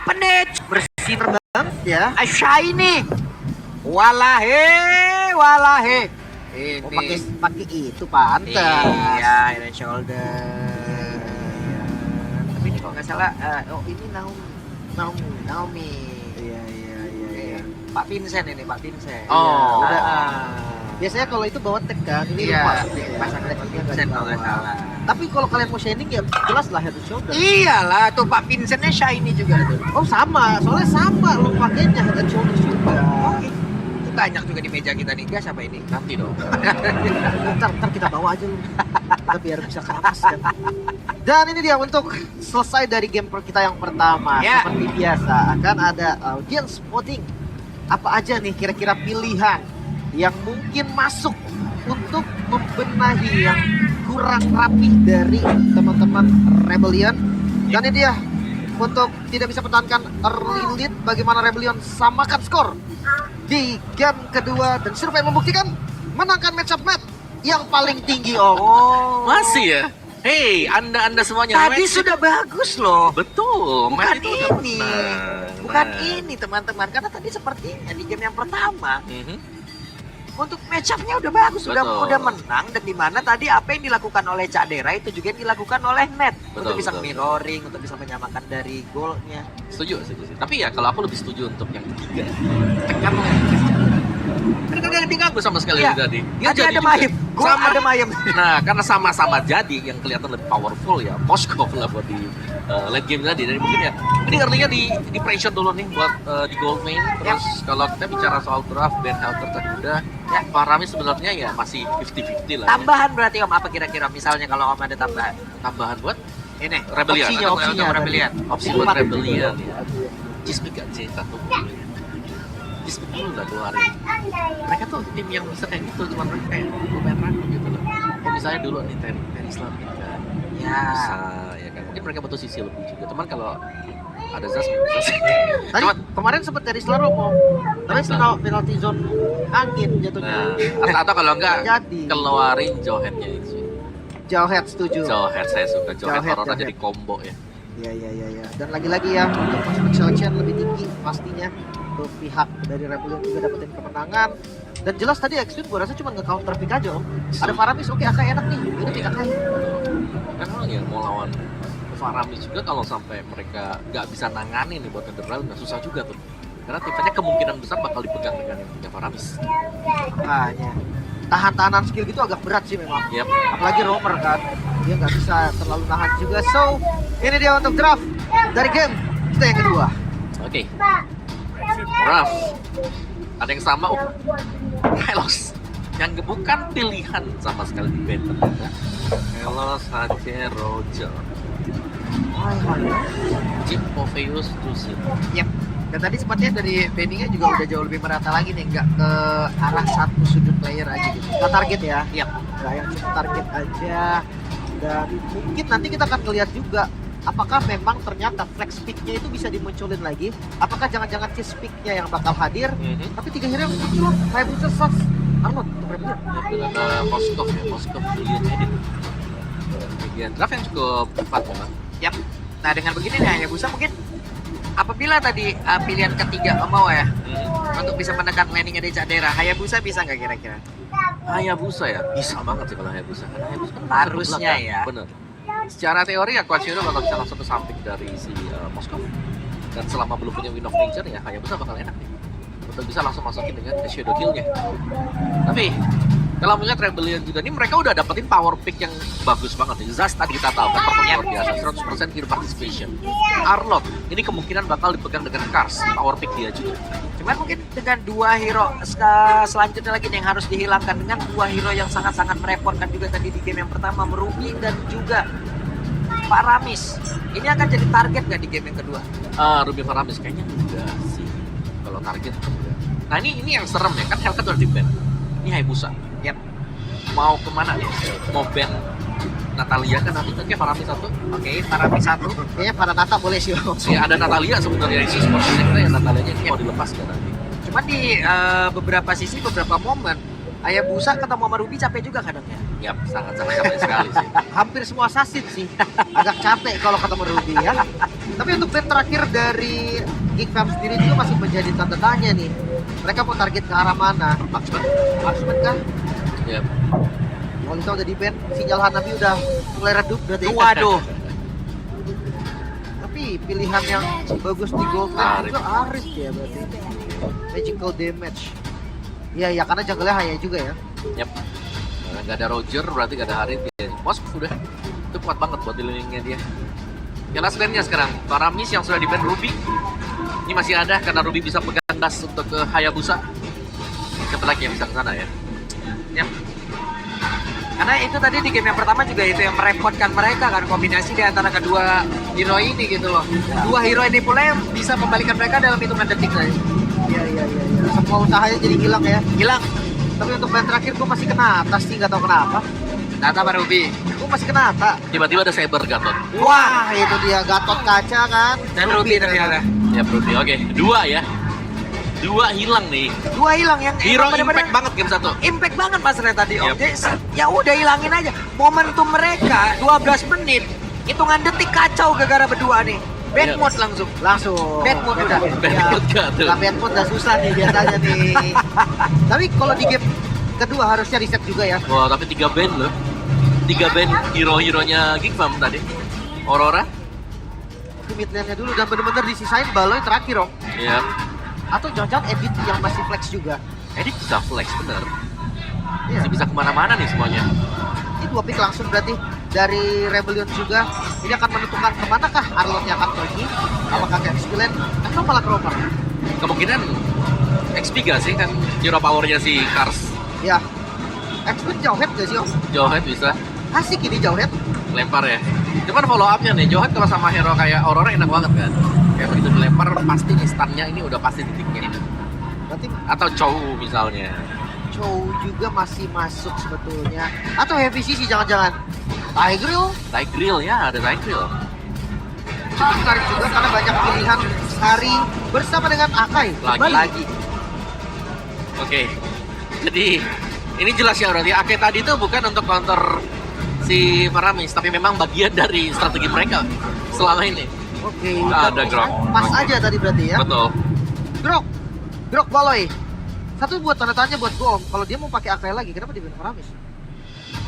Apa nih? Bersih banget ya. Shiny. Walahe. Ini. Oh, pakai itu pantas. Iya, Head and Shoulder. Tapi ini kalau nggak salah, ini Naomi. Iya. Pak Vincent ini, Pak Vincent. Oh, Udah. Biasanya kalau itu bawa tag kan, ini Iya, lepas. pasang Pak Vincent kalau nggak salah. Tapi kalau kalian mau shining ya jelas lah Head and Shoulder. Iyalah, tuh Pak Vincentnya shiny juga tuh. Oh sama, soalnya sama lo pakainya Head and Shoulder juga. Oke. Itu banyak juga di meja kita nih, guys. Apa ini? Nanti dong. Ntar kita bawa aja lu. Kita biar bisa keramas kan. Dan ini dia untuk selesai dari game kita yang pertama. Ya. Seperti biasa akan ada audience voting. Apa aja nih kira-kira pilihan yang mungkin masuk untuk membenahi yang kurang rapi dari teman-teman Rebellion. Dan ini dia untuk tidak bisa pertahankan early lead, bagaimana Rebellion samakan skor di game kedua dan survei membuktikan menangkan matchup map yang paling tinggi. Masih ya? Hey, Anda semuanya. Tadi match sudah bagus loh. betul. Bukan match itu udah ini. menang. Bukan Nah. ini teman-teman, karena tadi sepertinya di game yang pertama Mhm. untuk match up-nya udah bagus, Betul. udah menang, dan di mana tadi apa yang dilakukan oleh Cak Dera itu juga yang dilakukan oleh Net untuk bisa betul. mirroring, untuk bisa menyamakan dari goalnya. Setuju sih. Tapi ya kalau aku lebih setuju untuk yang ketiga. Tekan kan gak diganggu sama sekali Iya. tadi. Tadi ada juga. Mayem, gua Sama. ada Mayem. Nah, karena sama-sama jadi yang kelihatan lebih powerful ya Moskov lah buat di late game tadi. Jadi mungkin ya ini early-nya di pressure dulu nih buat di gold main. Terus kalau kita bicara soal draft Ben Helter tadi udah ya Parami sebenarnya ya masih 50-50 lah. Ya. Tambahan berarti Om apa kira-kira misalnya kalau Om ada tambahan? Tambahan buat Ini Rebellion. Opsinya untuk Rebellion. Opsi buat Rebellion ya. Cismik gak cerita tuh. Cismik dulu lah keluarin. Mereka tuh tim yang bisa kayak gitu, cuma mereka kayak lumayan ragu gitu loh. Kayak misalnya dulu nih Terry Islam kan. Ya. Bisa ya kan. Mungkin mereka butuh sisi lebih juga. Teman kalau ada Zaz bisa sih. Tadi Cuman, kemarin sempat dari Slaro mau, tapi penalti zone angin jatuhnya. nah, atau kalau enggak Jadi. keluarin Johead-nya itu. Jauh head setuju. Johead saya suka. Johead Jawhead, Corona Jawhead. jadi combo ya. Iya. Dan lagi-lagi ya untuk prospect selection lebih tinggi pastinya untuk pihak dari Rebellion juga dapetin kemenangan. Dan jelas tadi Extreme gue rasa cuma nge-counter pick aja Om. Ada Faramis, oke Akai enak nih. Ini pick Akai. Kan orang ya mau lawan Faramis juga kalau sampai mereka nggak bisa nanganin nih buat Netherrealm, nggak susah juga tuh. Karena tipenya kemungkinan besar bakal dipegang dengan yang punya Faramis. Makanya tahan-tahanan skill gitu agak berat sih memang. Yap. Apalagi Romer kan, dia nggak bisa terlalu nahan juga. So ini dia untuk draft dari game kita yang kedua. Oke. Raf. Ada yang sama. Helos. Yang bukan pilihan sama sekali di band ternyata. Helos, Hace, Roger. Chip Oveus Tusil. Yap. Dan tadi sepertinya dari bandingnya juga udah jauh lebih merata lagi nih, nggak ke arah satu sudut player aja gitu. Nggak target ya, Yap. nggak yang cuma target aja. Dan mungkin nanti kita akan melihat juga apakah memang ternyata flex pick-nya itu bisa dimunculin lagi. Apakah jangan-jangan cheese pick-nya yang bakal hadir. Tapi 3 hero yang muncul kayak bisa Sas Arnold untuk Rebellion. Moskov ya, Moskov Julian Edit. Bagian draft yang cukup tepat memang. Yap. Nah dengan begini nih Hayabusa mungkin apabila tadi pilihan ketiga Om mau ya untuk bisa menekan landingnya di Cak Dera, Hayabusa bisa nggak kira-kira? Hayabusa ya, bisa banget sih kalau Hayabusa. Karena Hayabusa kan Harusnya belakang. ya. Bener. Secara teori ya Quasimodo bakal bisa langsung ke samping dari si Moskov. Dan selama belum punya Wind of Nature ya Hayabusa bakal enak nih. Untuk bisa langsung masukin dengan Shadow Kill-nya. Tapi kalau melihat Rebellion juga nih mereka udah dapetin power pick yang bagus banget nih. Zaz tadi kita tahu kan performa luar biasa, 100% hero participation. Arlot ini kemungkinan bakal dipegang dengan Kars, power pick dia juga. Cuman mungkin dengan dua hero selanjutnya lagi nih yang harus dihilangkan, dengan dua hero yang sangat-sangat merepotkan juga tadi di game yang pertama, Merugi dan juga Pak Ramis. Ini akan jadi target nggak di game yang kedua? Ruby Faramis kayaknya enggak sih. Kalau target enggak. Nah ini yang serem ya, kan Hellcat udah di-ban. Ini Hayabusa. Yap. Mau kemana nih? Mau ban Natalia kan nanti kayak Faramis satu. Oke, Pak Ramis satu. Kayaknya para Nata boleh sih. Ya ada Natalia sebenarnya di sports kita ya Natalianya ini mau dilepas kan nanti. Cuman di beberapa sisi, beberapa momen Hayabusa ketemu sama Ruby capek juga kadang ya. Yap, sangat-sangat capek sekali sih. Hampir semua assassin sih. Agak capek kalau ketemu Ruby ya. Tapi untuk band terakhir dari Geek Fam sendiri juga masih menjadi tanda tanya nih. Mereka mau target ke arah mana? Marksman kah? Yap. Walita udah di band, sinyal Hanabi udah mulai redup berarti. Waduh. Tapi pilihan yang bagus di gold Arif. juga Arif ya berarti. Magical damage. Iya ya karena jungle-nya Haya juga ya. Yap. Gak ada Roger, berarti gak ada Harit ya. Mosk udah. Itu kuat banget buat dilingnya dia. Ya last lane-nya sekarang. Paramis yang sudah di-ban Ruby. Ini masih ada karena Ruby bisa pegang das untuk ke Hayabusa. Siapa lagi yang bisa ke sana ya? Yap. Karena itu tadi di game yang pertama juga itu yang merepotkan mereka kan, kombinasi di antara kedua hero ini gitu loh. Dua hero ini pula yang bisa membalikan mereka dalam hitungan detik saja. Iya. Semua usahanya jadi hilang ya. Hilang. Tapi untuk band terakhir gue masih kena atas sih, nggak tahu kenapa. Data para Ruby. Gue masih kena atas. Tiba-tiba ada Saber Gatot. Wah, itu dia Gatot kaca kan. Dan Ruby ternyata. Ya Ruby, oke. Dua ya. Dua hilang nih. Dua hilang yang Hero emang bener-bener impact banget game satu. impact banget Mas Ren tadi. Yep. Oke, ya udah hilangin aja. Momentum mereka 12 menit, hitungan detik kacau gara-gara berdua nih. Bad Yep. mode langsung. Bad mode udah. Bad mode gak tuh. Bad mode udah susah nih biasanya nih. Tapi kalau di game kedua harusnya reset juga ya. Wah, tapi 3 band loh. 3 band hero-heronya Geek Fam tadi. Aurora. Tapi mid lane-nya dulu dan bener-bener disisain Baloi terakhir om. Iya. Atau jangan-jangan Edit yang masih flex juga. Edit bisa flex bener. Iya. Masih bisa kemana-mana nih semuanya. Ini 2 pick langsung berarti dari Rebellion juga. Ini akan menentukan kemanakah Arlotnya akan pergi. Apakah ke Xpilen atau malah ke Roper. Kemungkinan XP gak sih kan hero powernya si Kars. Ya. Xpilen jauh head gak sih om? Jawhead bisa Asik ini jauh head. lempar ya. Cuman follow up-nya nih, Jawhead kalau sama hero kayak Aurora enak banget kan. Kayak begitu dilempar pasti nih stun-nya ini udah pasti titiknya ini. Berarti Atau Chow misalnya. Chow juga masih masuk sebetulnya. Atau Heavy CC jangan-jangan. Tigreal Tigreal ya, ada Tigreal. cukup menarik juga karena banyak pilihan Hari bersama dengan Akai. Lagi. Oke. Jadi ini jelas ya berarti Ake tadi itu bukan untuk counter si Paramis, tapi memang bagian dari strategi mereka selama ini. Oke, Ada Grok. Pas aja tadi berarti ya. Betul. Grok Baloi. Satu buat tanda tanya buat gue om, kalau dia mau pakai Akai lagi, kenapa dia bilang Paramis?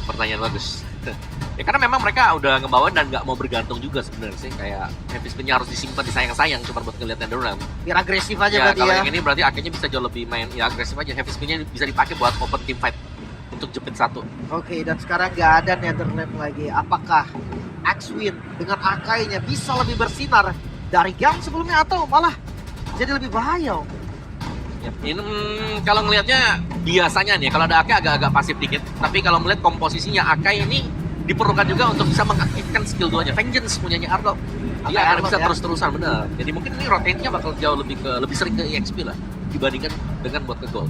Pertanyaan bagus. Ya karena memang mereka udah ngebawa dan nggak mau bergantung juga sebenarnya sih, kayak heavy spin-nya harus disimpan disayang-sayang cuma buat ngeliat Enderland. Biar agresif aja Ya berarti kalau ya. yang ini berarti akhirnya bisa jauh lebih main ya agresif aja, heavy spin-nya bisa dipakai buat open team fight untuk jepit satu. Oke, dan sekarang nggak ada Netherland lagi. Apakah Axwin dengan Akainya bisa lebih bersinar dari game sebelumnya atau malah jadi lebih bahaya? Om? Ya, ini kalau ngelihatnya biasanya nih kalau ada Akai agak-agak pasif dikit, tapi kalau melihat komposisinya Akai ini diperlukan juga untuk bisa mengaktifkan skill 2-nya. Vengeance punyanya Arlo. Dia Akai akan Arlo bisa ya. terus-terusan bener. Jadi mungkin ini rotate-nya bakal jauh lebih sering ke EXP lah dibandingkan dengan buat ke gold.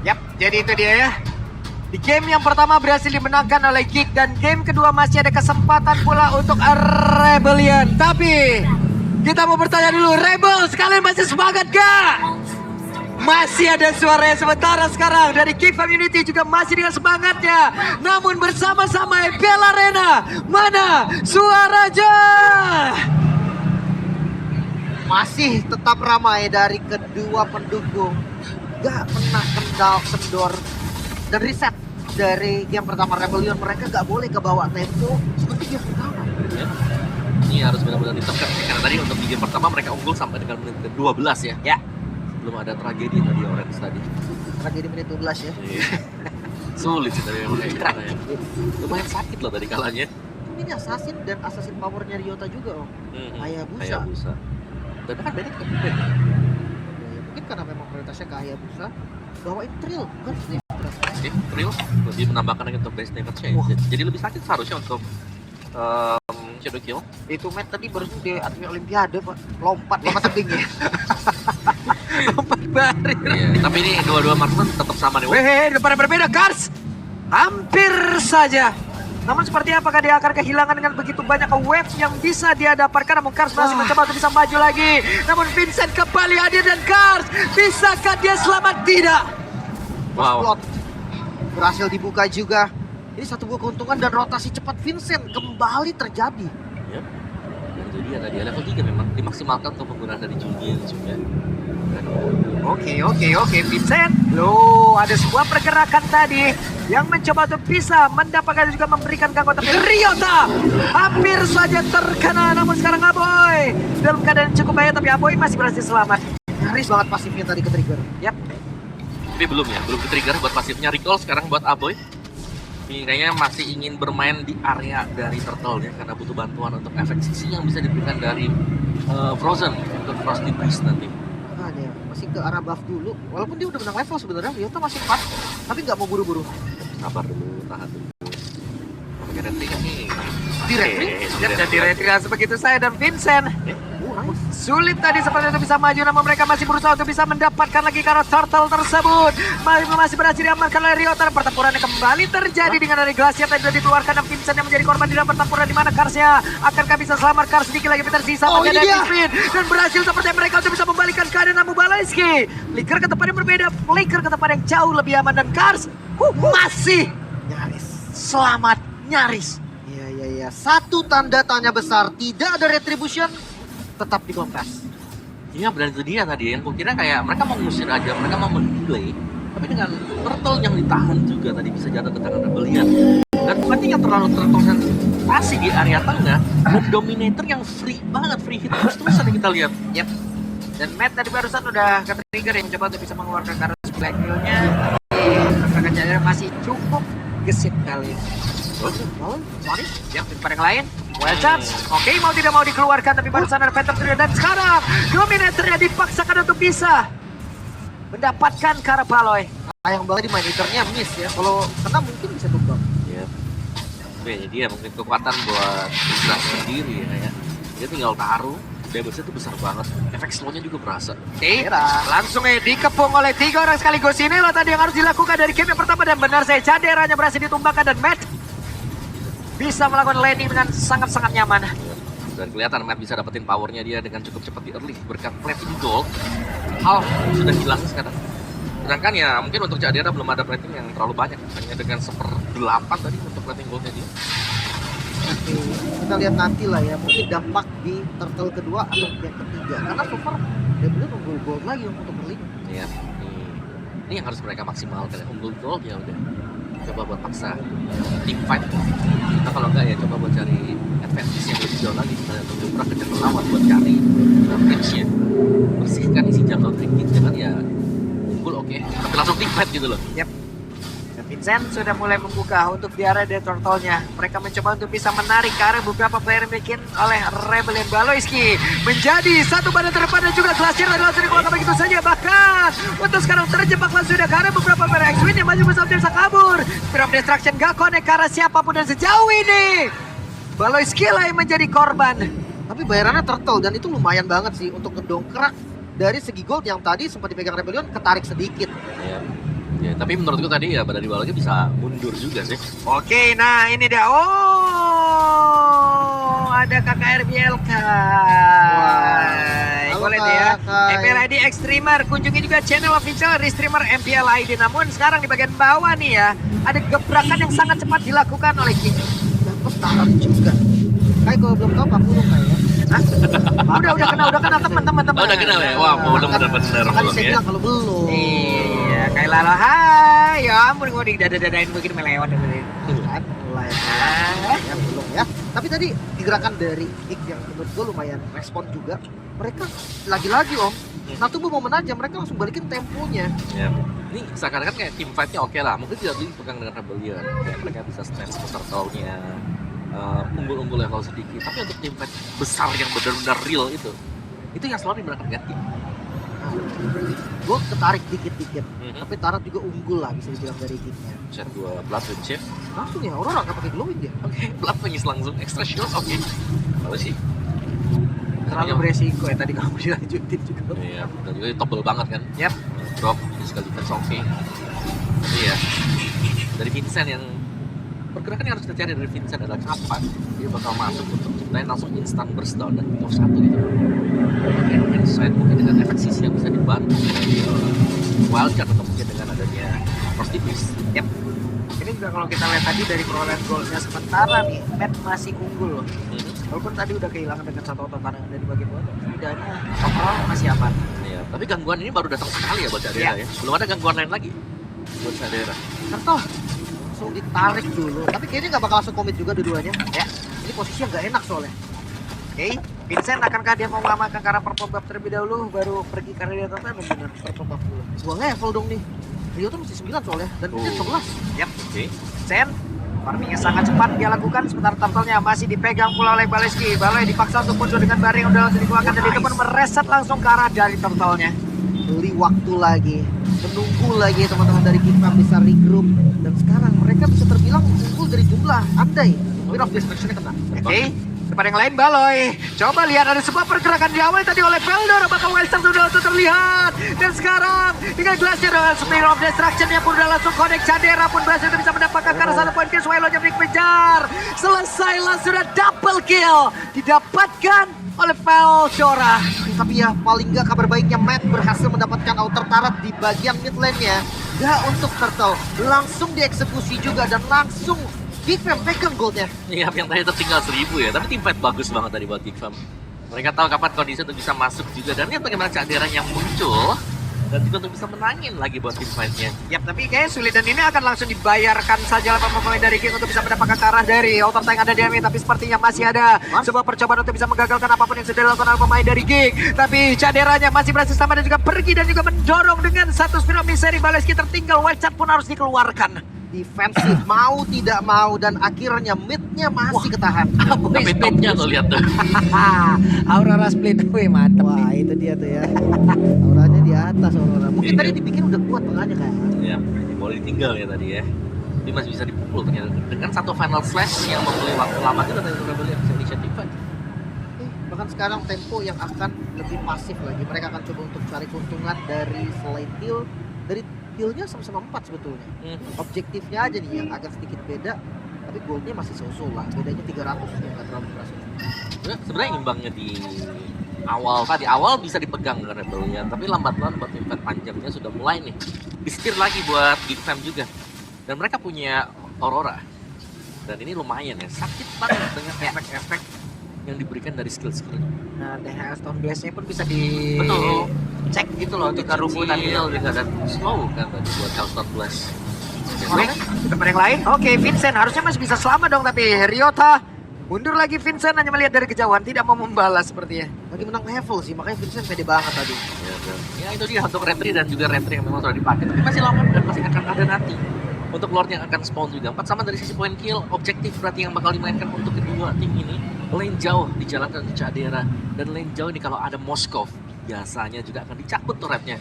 Yap, jadi itu dia ya. Di game yang pertama berhasil dimenangkan oleh Geek dan game kedua masih ada kesempatan pula untuk Rebellion. Tapi kita mau bertanya dulu, Rebels kalian masih semangat gak? Masih ada suaranya sementara sekarang dari Geek Community juga masih dengan semangatnya. Namun bersama-sama EPL Arena, mana suaranya? Masih tetap ramai dari kedua pendukung. Gak pernah kendor dan reset dari game pertama Rebellion. Mereka gak boleh kebawa tempo seperti game pertama. Ya. Ini harus benar-benar ditekan karena tadi untuk di game pertama mereka unggul sampai dengan menit ke-12 ya. Ya, Belum ada tragedi tadi Orange tadi. Tragedi menit 12 ya. Iya. Sulit sih tadi memang kayak gimana ya. Lumayan sakit loh tadi kalahnya. Ini assassin dan assassin powernya Ryota juga om. Hayabusa. Hayabusa. Dan kan beda kan beda. Ya, mungkin karena memang prioritasnya ke Hayabusa. Bawain Trill bukan Snip. Oke, Trill lebih menambahkan lagi untuk base damage-nya. Wah. Jadi lebih sakit seharusnya untuk Shadow Kill. Itu match tadi baru di atlet Olimpiade pak. Lompat tebing ya. lompat barir. Iya, tapi ini dua-dua marksman tetap sama nih. Weh, depan berbeda Kars. Hampir saja. Namun seperti apakah dia akan kehilangan dengan begitu banyak waves yang bisa dia dapatkan. Namun Kars masih mencoba untuk bisa maju lagi. Namun Vincent kembali hadir dan Kars. Bisakah dia selamat? Tidak. Wow. Plot berhasil dibuka juga. Ini satu buah keuntungan dan rotasi cepat Vincent kembali terjadi. Ya. Dan itu dia tadi level 3 memang dimaksimalkan untuk penggunaan dari Julian juga. Oke, Vincent. Loh, ada sebuah pergerakan tadi yang mencoba untuk bisa mendapatkan juga memberikan gangguan, tapi Ryota hampir saja terkena, namun sekarang Aboy dalam keadaan cukup bahaya, tapi Aboy masih berhasil selamat. Nyaris banget pasifnya tadi ke trigger. Yap. Tapi belum ke trigger buat pasifnya. Recall sekarang buat Aboy. Ini kayaknya masih ingin bermain di area dari Turtle ya, karena butuh bantuan untuk efek sisi yang bisa diberikan dari Frozen untuk Frosty Beast nanti. Nah, dia masih ke arah buff dulu. Walaupun dia udah menang level sebenarnya, Ryota masih 4, tapi nggak mau buru-buru. Sabar dulu, tahan dulu. Pakai retri kan nih. Di retri? Dan direkturasi begitu saya dan Vincent. Sulit tadi seperti itu bisa maju, namun mereka masih berusaha untuk bisa mendapatkan lagi karena turtle tersebut. Masih berhasil diamankan oleh Ryota. Pertempuran yang kembali terjadi dengan dari Glacier tadi sudah dikeluarkan dan Vincent yang menjadi korban di dalam pertempuran, di mana Karsnya akankah bisa selamat. Kars sedikit lagi tersisa Oh, pada ini dia. Divin dan berhasil seperti mereka untuk bisa membalikan keadaan Abu Balaiski. Flicker ke tempat yang berbeda, flicker ke tempat yang jauh lebih aman, dan Kars masih Nyaris. selamat, nyaris. Iya. Satu tanda tanya besar, tidak ada retribution, tetap dikompres. Iya, dan itu dia tadi yang kukira kayak mereka mau ngusir aja, mereka mau mendelay, tapi dengan turtle yang ditahan juga tadi bisa jatuh ke tangan Rebellion. Dan bukannya yang terlalu terkonsentrasi di area tengah, dan Dominator yang free banget, free hit terus-terusan yang kita lihat. Yap. Dan Matt tadi barusan udah ke trigger yang coba untuk bisa mengeluarkan Karus Black Hill-nya. Tapi jalan masih cukup gesit kali ini. Sorry, yang di depan yang lain. Well chance. Oke, mau tidak mau dikeluarkan, tapi barusan ada Phantom Trio, dan sekarang Dominatornya dipaksakan untuk bisa mendapatkan Karapaloy. Sayang banget di Maniternya miss ya. Kalau kena mungkin bisa tumbang. Iya. Tapi ya dia mungkin kekuatan buat Islas sendiri ya, kayak dia tinggal taruh. Damage-nya tuh besar banget, efek slow-nya juga berasa. Oke, langsung dikepung oleh 3 orang sekaligus. Inilah tadi yang harus dilakukan dari game yang pertama, dan benar saya Caderanya berhasil ditumbangkan, dan Matt bisa melakukan landing dengan sangat-sangat nyaman. Dan kelihatan Matt bisa dapetin powernya dia dengan cukup cepat di early berkat plating gold. Half sudah hilang sekarang. Sedangkan ya mungkin untuk Cadera belum ada plating yang terlalu banyak, hanya dengan 1/8 tadi untuk plating goldnya dia. Oke, kita lihat nanti lah ya, mungkin dampak di turtle kedua atau yang ketiga. Karena so far dia belum unggul gold lagi untuk berlima. Iya, ini yang harus mereka maksimalkan. Unggul gold ya udah. Coba buat paksa team fight. Kita kalau enggak ya coba buat cari advantage yang lebih jauh lagi. Kita mencoba ke jungle lawan buat cari match-nya. Bersihkan isi jungle trinket, jangan ya unggul oke, tapi langsung team fight gitu loh. Yap. Dan Vincent sudah mulai membuka untuk di area dari turtle-nya. Mereka mencoba untuk bisa menarik ke arah beberapa player yang bikin oleh Rebellion. Baloiski menjadi satu badan terdepan, dan juga Glacier dan langsung dikeluarkan begitu saja. Bahkan untuk sekarang terjebak langsung sudah karena beberapa player X-Win yang maju bersama bisa kabur. Spear of Destruction gak connect ke arah siapapun, dan sejauh ini Baloiski lah yang menjadi korban. Tapi bayarannya turtle dan itu lumayan banget sih untuk ngedongkrak dari segi gold yang tadi sempat dipegang Rebellion, ketarik sedikit. Iya. Ya, tapi menurutku tadi ya dari bawahnya bisa mundur juga sih. Oke, nah ini dia. Oh, ada KKRBLK. Halo, Boleh deh ya. Kak. MPL ID Extremer, kunjungi juga channel official dari streamer MPL ID. Namun sekarang di bagian bawah nih ya, ada gebrakan yang sangat cepat dilakukan oleh King. Dapat tarik juga. Kayak kalau belum tahu 40 kayak. Hah? udah kena teman-teman. Oh, udah kenal ya? Wah, belum benar-benar Kan belum saya ya. bilang kalau belum. Iya, kayak Lala. Hai, ya ampun gue didada-dadain begini melewat dari. Kan mulai ya belum ya. Tapi tadi gerakan dari Nick yang menurut gue lumayan respon juga. Mereka lagi-lagi Om. Nah tubuh momen aja mereka langsung balikin temponya. Ya. Ini seakan-akan kayak team fight-nya oke lah. Mungkin tidak dipegang dengan Rebellion. Kayak mereka bisa stance ke turtle-nya. Unggul-unggul level sedikit, tapi untuk tim fight besar yang benar-benar real itu yang selalu mereka ganti. Nah, gue ketarik dikit-dikit, tapi Tarat juga unggul lah bisa dibilang dari hitnya. Set 2 Blood Wind Shift. Langsung ya, Aurora nggak pakai glowing dia. Oke, Blood Wings langsung extra shield. Oke. Lalu sih Terlalu beresiko ya tadi kamu dilanjutin juga. iya, dan juga tebel banget kan. Yap. Drop sekali defense oke. Iya. Dari Vincent yang pergerakan yang harus kita cari dari Vincent adalah kapan dia bakal masuk untuk ciptain langsung instant burst down dan kill 1 gitu. Inside mungkin dengan efek sisi yang bisa dibantu dari wildcard, atau mungkin dengan adanya First tipis. Ini juga kalau kita lihat tadi dari perolehan golnya sementara nih, Matt masih unggul loh. Walaupun tadi udah kehilangan dengan satu otot tangan dari bagian bawah, setidaknya overall masih aman. Iya, tapi gangguan ini baru datang sekali ya buat Cadera ya. Belum ada gangguan lain lagi buat Cadera. Contoh langsung ditarik dulu, tapi kayaknya nggak bakal langsung komit juga dua-duanya. Ya, ini posisinya nggak enak soalnya. Oke, Vincent akankah dia mau mengamankan karena purple buff terlebih dahulu, baru pergi karena dia tertanam benar purple buff dulu. Dua level dong nih. Rio tuh masih 9 soalnya dan Vincent 11. Oke. Vincent, farmingnya sangat cepat dia lakukan, sementara turtle-nya masih dipegang pula oleh Baleski. Baloi dipaksa untuk mundur dengan bareng yang udah langsung dikeluarkan dan itu pun mereset langsung ke arah dari turtle-nya. Beli waktu lagi, menunggu lagi teman-teman dari Kingfam bisa regroup, dan sekarang mereka bisa terbilang unggul dari jumlah andai Win of Destruction-nya kena. Oke, tempat yang lain Baloi. Coba lihat ada sebuah pergerakan di awal tadi oleh Felder, apakah Wildstars sudah langsung terlihat? Dan sekarang dengan Glacier dengan Spear of Destruction yang pun udah langsung connect. Cadera pun berhasil bisa mendapatkan karena satu poin kill. Swallow-nya dikejar. Selesai langsung sudah double kill didapatkan oleh Veldora. Tapi ya paling nggak kabar baiknya Matt berhasil mendapatkan outer turret di bagian mid lane-nya. Nggak untuk Turtle, langsung dieksekusi juga dan langsung Kingfam pegang goldnya. Iya, yang tadi tertinggal 1000 ya, tapi tim fight bagus banget tadi buat Kingfam. Mereka tahu kapan kondisi untuk bisa masuk juga, dan lihat bagaimana Cadera yang muncul dan juga untuk bisa menangin lagi buat tim fight-nya. Yap, tapi kayaknya sulit dan ini akan langsung dibayarkan saja oleh pemain dari King untuk bisa mendapatkan ke arah dari outer tank ada di Ami, tapi sepertinya masih ada sebuah percobaan untuk bisa menggagalkan apapun yang sudah dilakukan oleh pemain dari King. Tapi Caderanya masih berhasil sama dan juga pergi dan juga mendorong dengan satu spin of misery. Baleski tertinggal, Wildcat pun harus dikeluarkan. Defensif mau tidak mau dan akhirnya mid-nya masih ketahan. Tapi topnya tuh lihat tuh. Aurora split, wih mantep Wah nih. itu dia tuh ya. Auranya di atas Aurora. Mungkin tadi dipikir udah kuat makanya kan. Ya, boleh ditinggal ya tadi ya. Tapi masih bisa dipukul ternyata dengan satu final slash yang membeli waktu lama juga dari Rebellion bisa initiative fight. Bahkan sekarang tempo yang akan lebih pasif lagi. Mereka akan coba untuk cari keuntungan dari selain heal. Dari healnya sama-sama 4 sebetulnya. Objektifnya aja nih yang agak sedikit beda. Tapi goldnya masih so-so lah. Bedanya 300 yang nggak terlalu berasa. Sebenarnya imbangnya di awal bisa dipegang ke Rebellion, tapi lambat laun buat event panjangnya sudah mulai nih disetir lagi buat Kingfam juga, dan mereka punya Aurora dan ini lumayan ya, sakit banget dengan efek-efek yang diberikan dari skill-skill. Nah, DHS Stone Blast-nya pun bisa dicek gitu loh untuk Kerubutan kondisi. heal juga dan slow kan tadi buat Hellstorm Blast. Oke, tempat yang lain. Oke, Vincent harusnya masih bisa selamat dong, tapi Ryota mundur lagi. Vincent hanya melihat dari kejauhan, tidak mau membalas sepertinya. Lagi menang level sih, makanya Vincent pede banget tadi. Ya itu dia untuk retri dan juga retri yang memang sudah dipakai, tapi masih lama dan masih akan ada nanti untuk Lord yang akan spawn juga. 4 sama dari sisi point kill, objektif berarti yang bakal dimainkan untuk kedua tim ini. Lane jauh dijalankan ke Cadera, dan lane jauh ini kalau ada Moskov biasanya juga akan dicabut turretnya.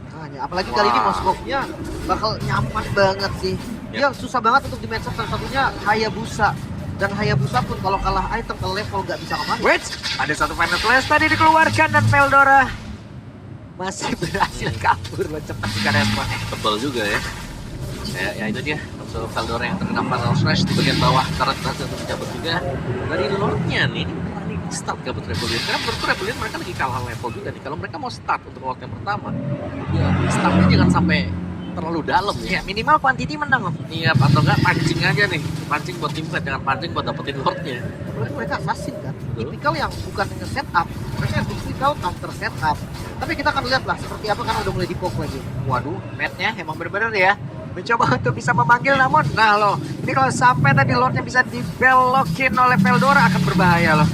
Makanya, apalagi kali ini Moskovnya bakal nyaman banget sih. Dia susah banget untuk di-match up, salah satunya Hayabusa. Dan Hayabusa pun kalau kalah item ke level gak bisa kemana. Wait, ada satu final flash tadi dikeluarkan dan Veldora masih berhasil kabur loh, cepat juga respon. Tebal juga ya. Ya itu dia untuk Veldora yang terkena final slash di bagian bawah, turret berhasil untuk dicabut juga dari Lordnya nih. Ini berani start gabut Rebellion, karena menurutku Rebellion mereka lagi kalah level juga nih. Kalau mereka mau start untuk Lord yang pertama, ya startnya jangan sampai terlalu dalam ya. Ya, minimal quantity menang loh. Iya, atau enggak pancing aja nih, pancing buat tim fight, jangan pancing buat dapetin Lordnya. Apalagi mereka assassin kan, Betul. tipikal yang bukan hanya setup, mereka yang tipikal counter setup. Tapi kita akan lihat lah seperti apa karena udah mulai di-poke lagi. Waduh, Matt-nya emang bener-bener ya mencoba untuk bisa memanggil, namun nah loh, ini kalau sampai tadi Lordnya bisa dibelokin oleh Veldora akan berbahaya loh.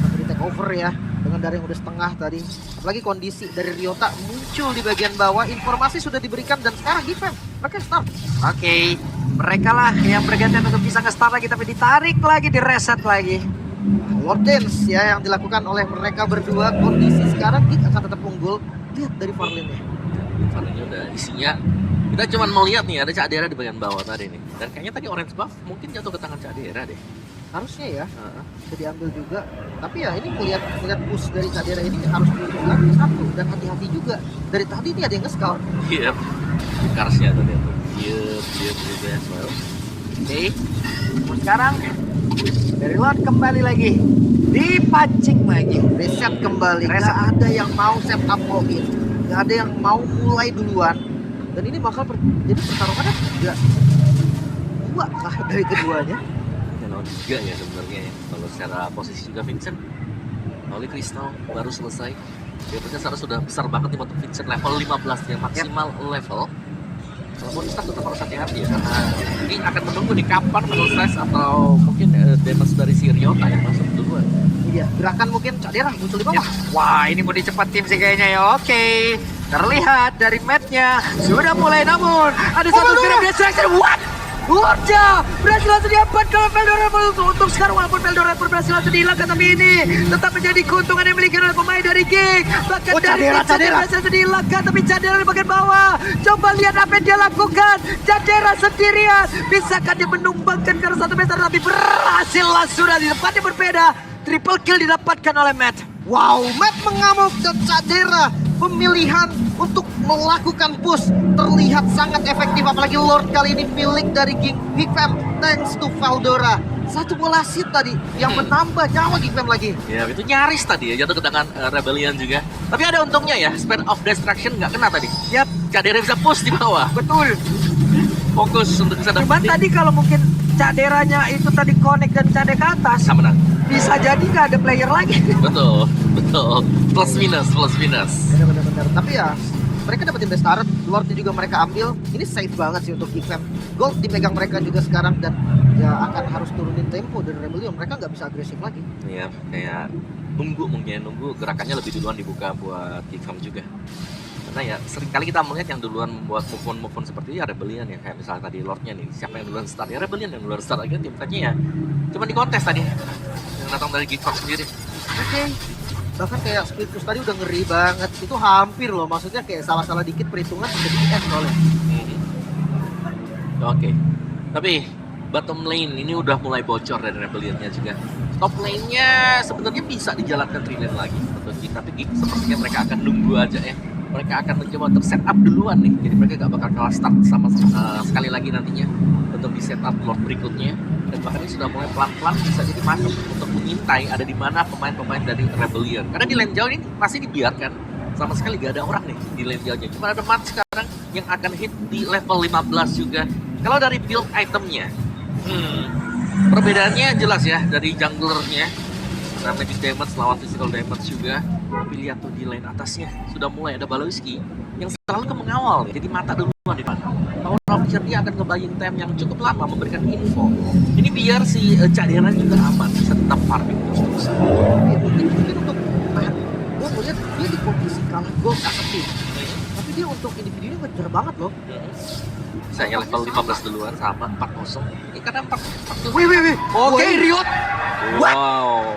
Tapi di take over ya dengan dari yang udah setengah tadi. Apalagi kondisi dari Ryota muncul di bagian bawah, informasi sudah diberikan dan sekarang defense mereka start. Oke, mereka lah yang bergantian untuk bisa nge-start lagi, tapi ditarik lagi, direset lagi. Lord Dance ya yang dilakukan oleh mereka berdua. Kondisi sekarang Geek akan tetap unggul. Lihat dari Farlane-nya. Farlane udah isinya. Kita cuma melihat nih ada Cadera di bagian bawah tadi nih. Dan kayaknya tadi orange buff mungkin jatuh ke tangan Cadera deh. Harusnya ya bisa diambil juga. Tapi ya ini melihat push dari Cadera ini harus dilakukan satu dan hati-hati juga. Dari tadi ini ada yang nge-scout. Iya. Karsnya tuh dia tuh. Iya juga as well. Oke, sekarang dari Lord kembali lagi, dipancing lagi, Reset kembali. Nggak ada yang mau set up all in. Nggak ada yang mau mulai duluan. Dan ini bakal jadi pertarungannya juga dua lah dari keduanya. Kalau 3 ya sebenarnya ya. Kalau secara posisi juga Vincent, Holy Crystal baru selesai. Dia seharusnya sudah besar banget nih untuk Vincent level 15 ya, maksimal level. Kalau Monster tetap harus hati-hati ya, karena ini akan menunggu di kapan Stress atau mungkin damage dari si Ryota yang masuk duluan. Iya, gerakan mungkin Cadera muncul di bawah. Wah, ini mau dicepetin sih kayaknya ya. Oke, terlihat dari match-nya sudah mulai, namun ada satu screen distraction. What? Warja berhasil langsung diapat kalau Veldora untuk sekarang, walaupun Veldora pun berhasil langsung dihilangkan, tapi ini tetap menjadi keuntungan yang dimiliki oleh pemain dari Gig. Bahkan dari Cadera berhasil dihilangkan, tapi Cadera di bagian bawah. Coba lihat apa yang dia lakukan. Cadera sendirian, bisakah dia menumbangkan karena satu meter, tapi berhasil langsung di tempatnya berbeda. Triple kill didapatkan oleh Matt. Wow, Matt mengamuk dan Cadera pemilihan untuk melakukan push terlihat sangat efektif, apalagi Lord kali ini milik dari Geek Fam thanks to Veldora. Satu bola sit tadi yang menambah nyawa Geek Fam lagi. Ya itu nyaris tadi ya, jatuh ke tangan Rebellion juga. Tapi ada untungnya ya, Spear of Destruction nggak kena tadi. Yap, Cadera bisa push di bawah, betul. fokus untuk bisa Cuman dapetin. tadi kalau mungkin Caderanya itu tadi connect dan Cade ke atas, Bisa menang. bisa jadi nggak ada player lagi. Betul, betul. Plus minus, plus minus. Benar-benar. Tapi ya mereka dapetin best turret, Lordnya juga mereka ambil. Ini safe banget sih untuk Geek Fam. Gold dipegang mereka juga sekarang, dan ya akan harus turunin tempo dari Rebellion. Mereka nggak bisa agresif lagi. Ya, kayak nunggu gerakannya lebih duluan dibuka buat Geekfam juga. Karena ya seringkali kita melihat yang duluan membuat move on seperti ya Rebellion ya, kayak misalnya tadi Lordnya nih, siapa yang duluan start ya Rebellion, yang duluan start aja tim fight-nya ya cuma di kontes tadi yang datang dari Geekfam sendiri. Oke. Bahkan kayak split push tadi udah ngeri banget. Itu hampir loh, maksudnya kayak salah-salah dikit perhitungan jadi end soalnya. Oke. Tapi bottom lane ini udah mulai bocor dari Rebellionnya juga. Top lane-nya sebenarnya bisa dijalankan 3 lane lagi untuk Geek, tapi Geek sepertinya mereka akan nunggu aja ya. Mereka akan mencoba untuk set up duluan nih. Jadi mereka gak bakal kalah start sama sekali lagi nantinya untuk di set up Lord berikutnya. Dan bahkan ini sudah mulai pelan-pelan bisa jadi masuk untuk mengintai ada di mana pemain-pemain dari Rebellion. Karena di lane jauh ini masih dibiarkan. Sama sekali gak ada orang nih di lane jauhnya. Cuma ada Matt sekarang yang akan hit di level 15 juga. Kalau dari build itemnya, perbedaannya jelas ya dari junglernya. Karena magic damage lawan physical damage juga. Tapi lihat tuh di lane atasnya sudah mulai ada Balowski yang selalu ke mengawal ya. Jadi mata duluan di mana. Power of Vision dia akan ngebaying time yang cukup lama memberikan info. Ini biar si Cadera juga aman, bisa tetap farming terus-terusan. Ya, mungkin untuk tahan. Gue melihat dia di posisi kalah gold as a team. Tapi dia untuk individunya ngejar banget loh. Saya level 15 duluan sama 4-0. Ini karena 4. Wih. Oke, Wih. Riot. Wow.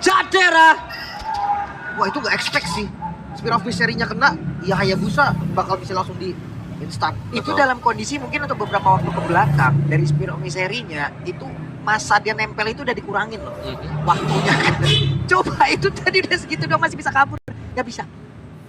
Cadera. Wah, itu gak expect sih. Spear of Misery-nya kena, ya Hayabusa bakal bisa langsung di instan. Itu Betul. dalam kondisi mungkin untuk beberapa waktu ke belakang dari Spear of Misery-nya itu masa dia nempel itu udah dikurangin loh waktunya. Coba itu tadi udah segitu dong masih bisa kabur, nggak bisa.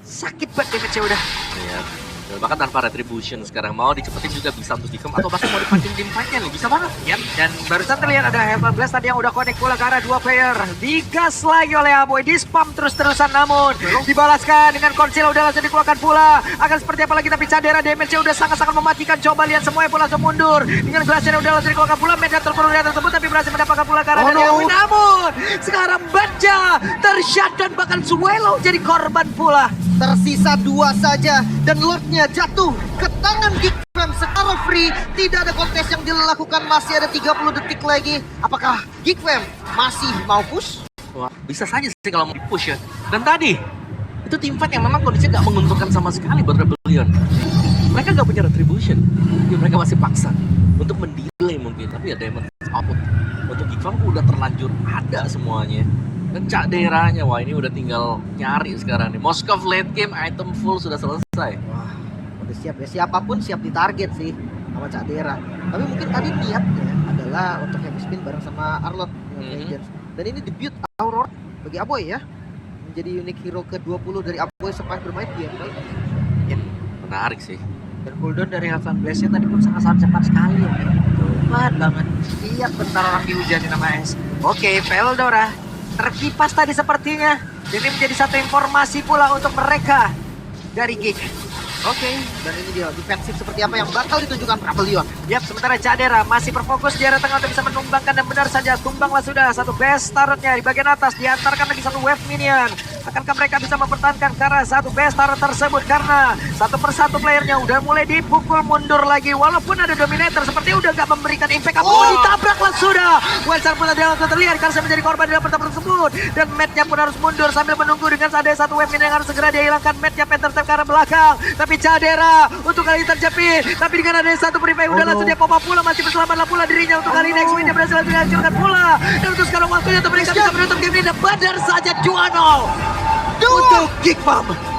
Sakit banget damage-nya udah. Iya. Dan bahkan tanpa retribution sekarang mau dicepetin juga bisa untuk Geekfam atau bahkan mau dipancing tim fight-nya nih bisa banget. Ya, dan barusan terlihat ada Heaven Blast tadi yang udah connect pula ke arah 2 player. Digas lagi oleh Aboy, di spam terus-terusan namun dibalaskan dengan konsil udah langsung dikeluarkan pula. Akan seperti apa lagi, tapi Cadera damage-nya udah sangat-sangat mematikan. Coba lihat semuanya pun langsung mundur. Dengan Glacier udah langsung dikeluarkan pula. Medan terpuruk tersebut tapi berhasil mendapatkan pula ke arah dari Aboy. Namun sekarang Baja tershot dan bahkan Suelo jadi korban pula. Tersisa 2 saja dan Lordnya jatuh ke tangan Geek Fam secara free. Tidak ada kontes yang dilakukan, masih ada 30 detik lagi. Apakah Geek Fam masih mau push? Wah, bisa saja sih kalau mau di-push ya. Dan tadi itu tim fight yang memang kondisinya nggak menguntungkan sama sekali buat Rebellion. Mereka nggak punya retribution, jadi mereka masih paksa untuk mendelay mungkin. Tapi ya damage output untuk Geekfam udah terlanjur ada semuanya. Dan Caderanya, wah ini udah tinggal nyari sekarang nih. Moskov late game item full sudah selesai. Wah, udah siap ya. Siapapun siap ditarget sih sama Cadera. Tapi mungkin tadi niatnya adalah untuk heavy spin bareng sama Arlot dengan Rangers. Dan ini debut Aurora bagi Aboy ya. Menjadi unique hero ke-20 dari Aboy sepanjang bermain di MPL. Ya, Menarik sih. dan cooldown dari Heaven Blast-nya tadi pun sangat-sangat cepat sekali ya. Cepat banget. Lihat bentar orang dihujanin sama es. Oke, Veldora terkipas tadi sepertinya. Ini menjadi satu informasi pula untuk mereka dari Geek. Oke, dan ini dia defensif seperti apa yang bakal ditunjukkan Rebellion. Yap, sementara Cadera masih berfokus di area tengah untuk bisa menumbangkan, dan benar saja tumbanglah sudah satu base turretnya di bagian atas, diantarkan lagi satu wave minion. Akankah mereka bisa mempertahankan karena satu base turret tersebut, karena satu persatu playernya udah mulai dipukul mundur lagi, walaupun ada Dominator seperti udah gak memberikan impact apa, ditabraklah sudah. Wildstar pun tidak langsung terlihat karena saya menjadi korban dalam pertempuran tersebut, dan Matt-nya pun harus mundur sambil menunggu dengan ada satu wave minion yang harus segera dia hilangkan. Matt-nya Panther ke arah belakang, tapi Cadera untuk kali ini terjepit, tapi dengan ada satu prefire udah langsung dia pop up pula, masih berselamatlah pula dirinya untuk kali ini. X-Wing-nya berhasil langsung dihancurkan pula, dan untuk sekarang waktunya untuk mereka bisa menutup game ini, dan benar saja 2-0 untuk Geek Farm.